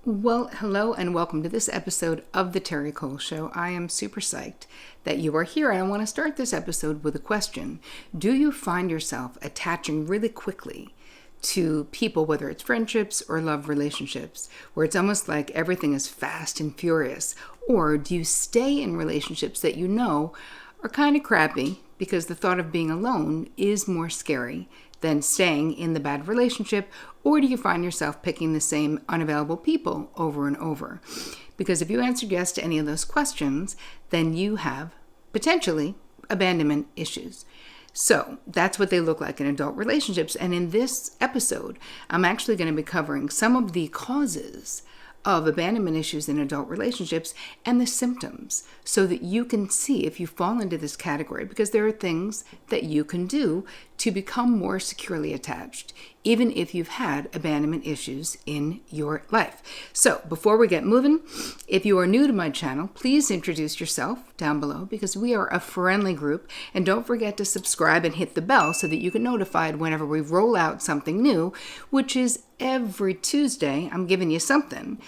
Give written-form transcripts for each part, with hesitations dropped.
Well, hello and welcome to this episode of The Terri Cole Show. I am super psyched that you are here, and I want to start this episode with a question. Do you find yourself attaching really quickly to people, whether it's friendships or love relationships, where it's almost like everything is fast and furious? Or do you stay in relationships that you know are kind of crappy because the thought of being alone is more scary than staying in the bad relationship? Or do you find yourself picking the same unavailable people over and over? Because if you answered yes to any of those questions, then you have potentially abandonment issues. So that's what they look like in adult relationships. And in this episode, I'm actually going to be covering some of the causes of abandonment issues in adult relationships and the symptoms, so that you can see if you fall into this category, because there are things that you can do to become more securely attached, even if you've had abandonment issues in your life. So before we get moving, if you are new to my channel, please introduce yourself down below, because we are a friendly group. And don't forget to subscribe and hit the bell so that you get notified whenever we roll out something new, which is every Tuesday. I'm giving you something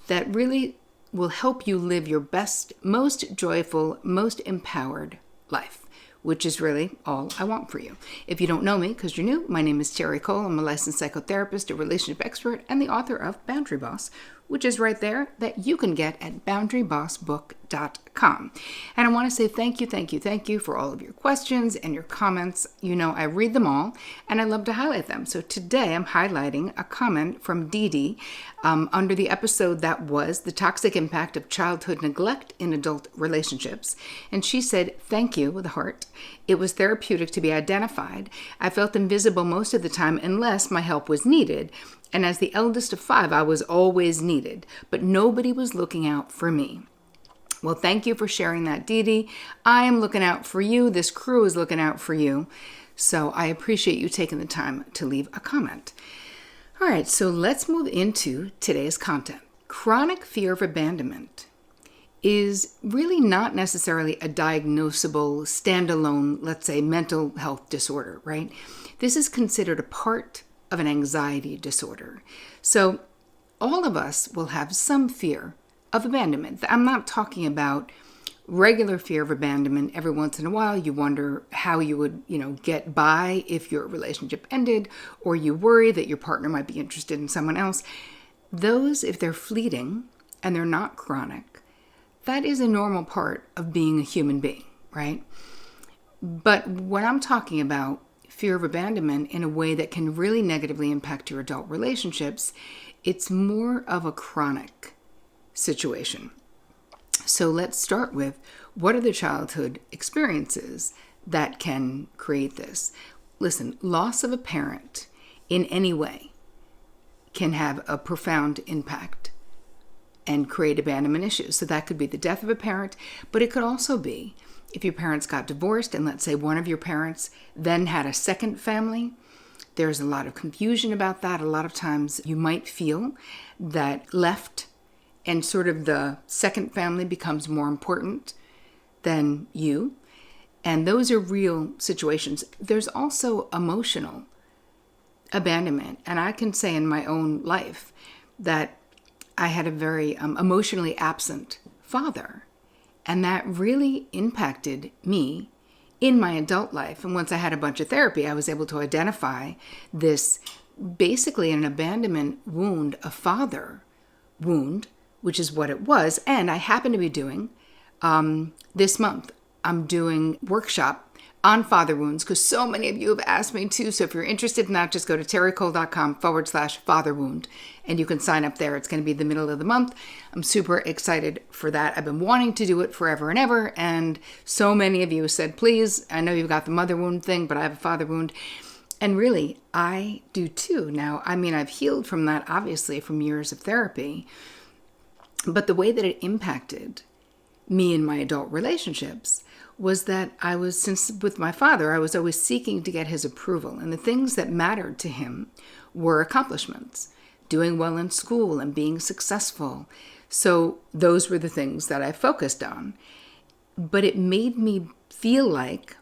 that really will help you live your best, most joyful, most empowered life, which is really all I want for you. If you don't know me because you're new, my name is Terri Cole. I'm a licensed psychotherapist, a relationship expert, and the author of Boundary Boss, which is right there, that you can get at boundarybossbook.com. And I want to say thank you for all of your questions and your comments. You know, I read them all and I love to highlight them. So today I'm highlighting a comment from Dee Dee under the episode that was The Toxic Impact of Childhood Neglect in Adult Relationships. And she said, "Thank you," with a heart. "It was therapeutic to be identified. I felt invisible most of the time unless my help was needed. And as the eldest of 5, I was always needed, but nobody was looking out for me." Well, thank you for sharing that, Dee Dee. I am looking out for you. This crew is looking out for you. So I appreciate you taking the time to leave a comment. All right, so let's move into today's content. Chronic fear of abandonment is really not necessarily a diagnosable, standalone, let's say, mental health disorder, right? This is considered a part of an anxiety disorder. So all of us will have some fear of abandonment. I'm not talking about regular fear of abandonment. Every once in a while, you wonder how you would, get by if your relationship ended, or you worry that your partner might be interested in someone else. Those, if they're fleeting and they're not chronic, that is a normal part of being a human being, right? But when I'm talking about fear of abandonment in a way that can really negatively impact your adult relationships, it's more of a chronic situation. So let's start with, what are the childhood experiences that can create this? Listen, loss of a parent in any way can have a profound impact and create abandonment issues. So that could be the death of a parent, but it could also be if your parents got divorced and let's say one of your parents then had a second family. There's a lot of confusion about that. A lot of times you might feel that left and sort of the second family becomes more important than you. And those are real situations. There's also emotional abandonment. And I can say in my own life that I had a very emotionally absent father. And that really impacted me in my adult life. And once I had a bunch of therapy, I was able to identify this basically an abandonment wound, a father wound, which is what it was. And I happen to be doing, this month, I'm doing workshop on father wounds, because so many of you have asked me to. So if you're interested in that, just go to terricole.com/father wound and you can sign up there. It's going to be the middle of the month. I'm super excited for that. I've been wanting to do it forever and ever. And so many of you said, please, I know you've got the mother wound thing, but I have a father wound. And really, I do too. Now, I've healed from that, obviously, from years of therapy. But the way that it impacted me in my adult relationships was that since with my father, I was always seeking to get his approval. And the things that mattered to him were accomplishments, doing well in school and being successful. So those were the things that I focused on. But it made me feel like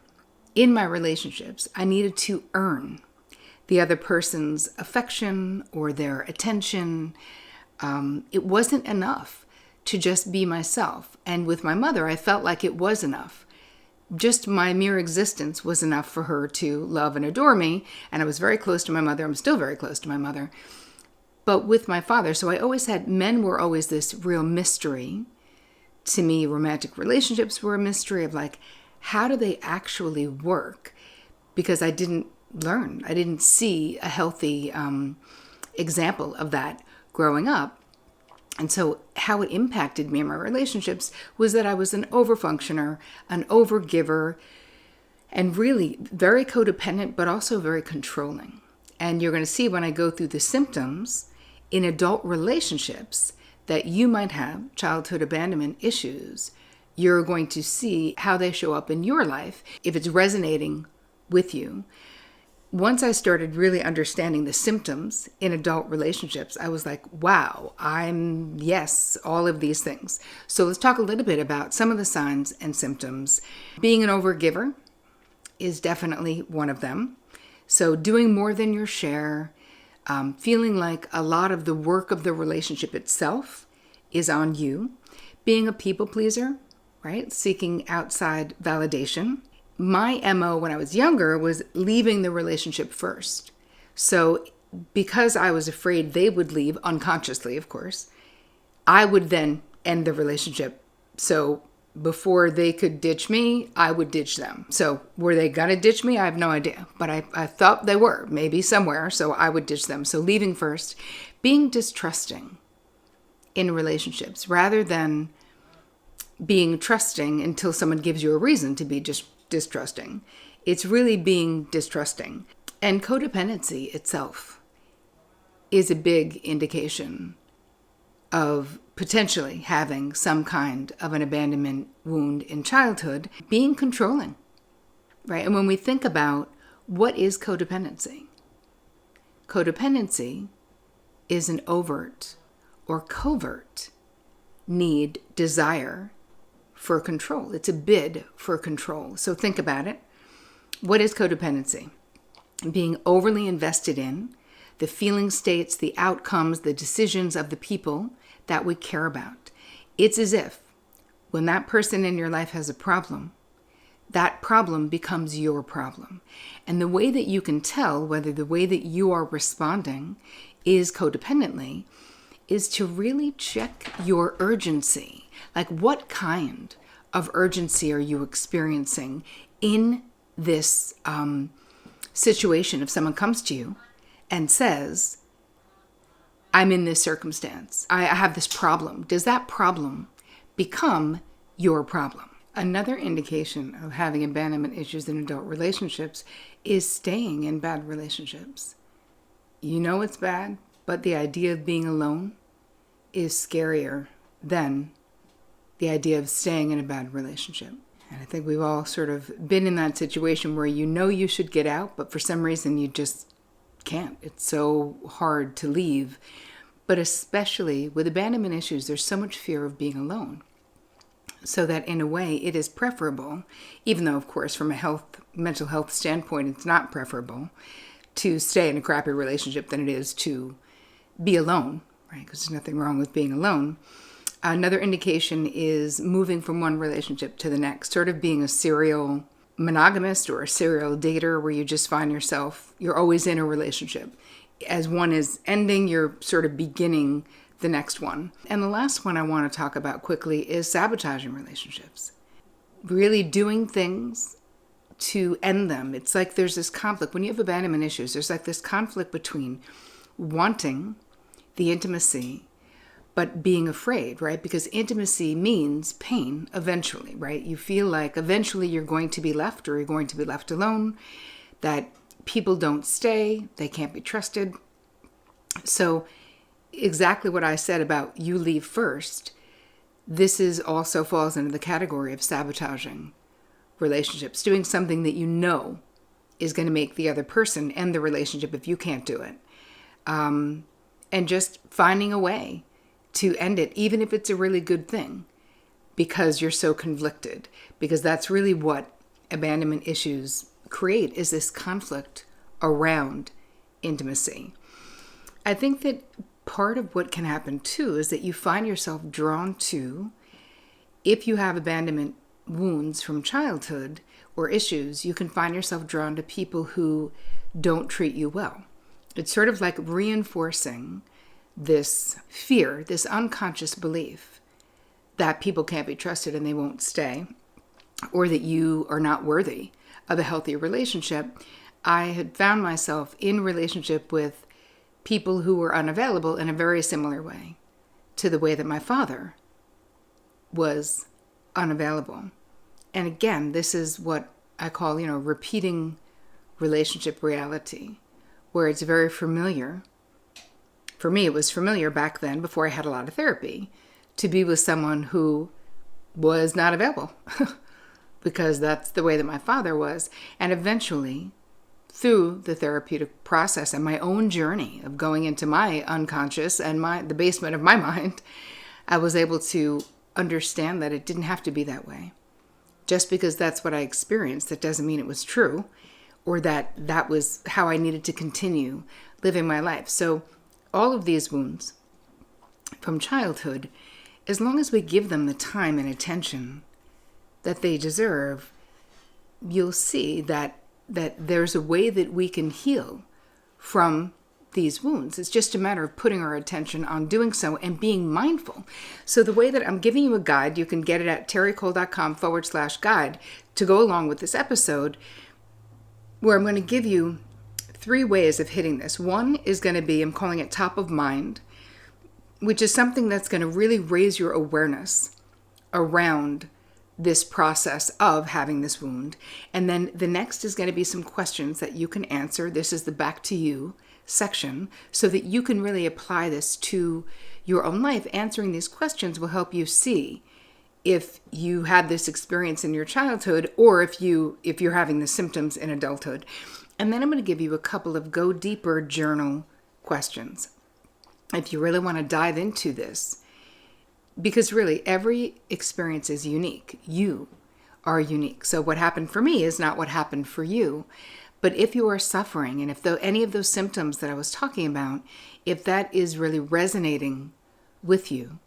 in my relationships, I needed to earn the other person's affection or their attention. It wasn't enough to just be myself. And with my mother, I felt like it was enough. Just my mere existence was enough for her to love and adore me. And I was very close to my mother. I'm still very close to my mother. But with my father, so I always had, men were always this real mystery. To me, romantic relationships were a mystery of like, how do they actually work? Because I didn't learn. I didn't see a healthy example of that growing up. And so how it impacted me in my relationships was that I was an overfunctioner, an overgiver, and really very codependent, but also very controlling. And you're going to see when I go through the symptoms in adult relationships that you might have childhood abandonment issues, you're going to see how they show up in your life if it's resonating with you. Once I started really understanding the symptoms in adult relationships, I was like, wow, yes, all of these things. So let's talk a little bit about some of the signs and symptoms. Being an overgiver is definitely one of them. So doing more than your share, feeling like a lot of the work of the relationship itself is on you. Being a people pleaser, right? Seeking outside validation. My MO when I was younger was leaving the relationship first. So because I was afraid they would leave, unconsciously, of course, I would then end the relationship. So before they could ditch me, I would ditch them. So were they going to ditch me? I have no idea. But I thought they were, maybe somewhere. So I would ditch them. So leaving first. Being distrusting in relationships rather than being trusting until someone gives you a reason to be just distrusting. It's really being distrusting. And codependency itself is a big indication of potentially having some kind of an abandonment wound in childhood, being controlling, right? And when we think about what is codependency, codependency is an overt or covert need, desire for control. It's a bid for control. So think about it. What is codependency? Being overly invested in the feeling states, the outcomes, the decisions of the people that we care about. It's as if when that person in your life has a problem, that problem becomes your problem. And the way that you can tell whether the way that you are responding is codependently is to really check your urgency. Like, what kind of urgency are you experiencing in this situation? If someone comes to you and says, I'm in this circumstance, I have this problem, does that problem become your problem? Another indication of having abandonment issues in adult relationships is staying in bad relationships. You know it's bad, but the idea of being alone is scarier than the idea of staying in a bad relationship. And I think we've all sort of been in that situation where you know you should get out, but for some reason you just can't. It's so hard to leave. But especially with abandonment issues, there's so much fear of being alone. So that in a way it is preferable, even though of course from a mental health standpoint it's not preferable to stay in a crappy relationship than it is to be alone, right? Because there's nothing wrong with being alone. Another indication is moving from one relationship to the next, sort of being a serial monogamist or a serial dater where you just find yourself, you're always in a relationship. As one is ending, you're sort of beginning the next one. And the last one I want to talk about quickly is sabotaging relationships. Really doing things to end them. It's like there's this conflict. When you have abandonment issues, there's like this conflict between wanting the intimacy but being afraid, right? Because intimacy means pain eventually, right? You feel like eventually you're going to be left or you're going to be left alone, that people don't stay, they can't be trusted. So exactly what I said about you leave first, this is also falls into the category of sabotaging relationships, doing something that you know is going to make the other person end the relationship if you can't do it. And just finding a way to end it, even if it's a really good thing, because you're so conflicted. Because that's really what abandonment issues create, is this conflict around intimacy. I think that part of what can happen too is that you find yourself drawn to, if you have abandonment wounds from childhood or issues, you can find yourself drawn to people who don't treat you well. It's sort of like reinforcing this fear, this unconscious belief that people can't be trusted and they won't stay, or that you are not worthy of a healthy relationship. I had found myself in relationship with people who were unavailable in a very similar way to the way that my father was unavailable. And again, this is what I call, repeating relationship reality, where it's very familiar. For me, it was familiar back then, before I had a lot of therapy, to be with someone who was not available because that's the way that my father was. And eventually, through the therapeutic process and my own journey of going into my unconscious and the basement of my mind, I was able to understand that it didn't have to be that way. Just because that's what I experienced, that doesn't mean it was true, or that was how I needed to continue living my life. So all of these wounds from childhood, as long as we give them the time and attention that they deserve, you'll see that there's a way that we can heal from these wounds. It's just a matter of putting our attention on doing so and being mindful. So the way that I'm giving you a guide, you can get it at terricole.com/guide to go along with this episode, where I'm going to give you 3 ways of hitting this. One is going to be, I'm calling it top of mind, which is something that's going to really raise your awareness around this process of having this wound. And then the next is going to be some questions that you can answer. This is the back to you section, so that you can really apply this to your own life. Answering these questions will help you see if you had this experience in your childhood, or if you're having the symptoms in adulthood. And then I'm going to give you a couple of go deeper journal questions if you really want to dive into this. Because really, every experience is unique. You are unique. So what happened for me is not what happened for you. But if you are suffering, and if any of those symptoms that I was talking about, if that is really resonating with you,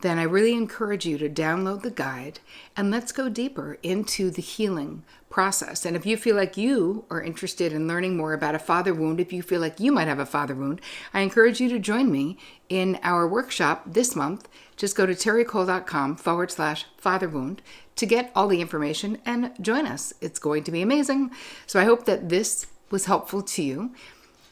then I really encourage you to download the guide and let's go deeper into the healing process. And if you feel like you are interested in learning more about a father wound, if you feel like you might have a father wound, I encourage you to join me in our workshop this month. Just go to terricole.com/father wound to get all the information and join us. It's going to be amazing. So I hope that this was helpful to you.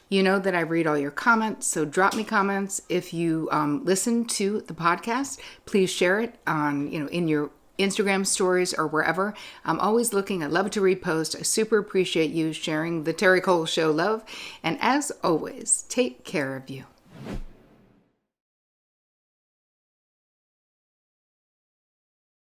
You know that I read all your comments, so drop me comments. If you listen to the podcast, please share it on, in your Instagram stories or wherever. I'm always looking. I love to repost. I super appreciate you sharing the Terri Cole Show love. And as always, take care of you.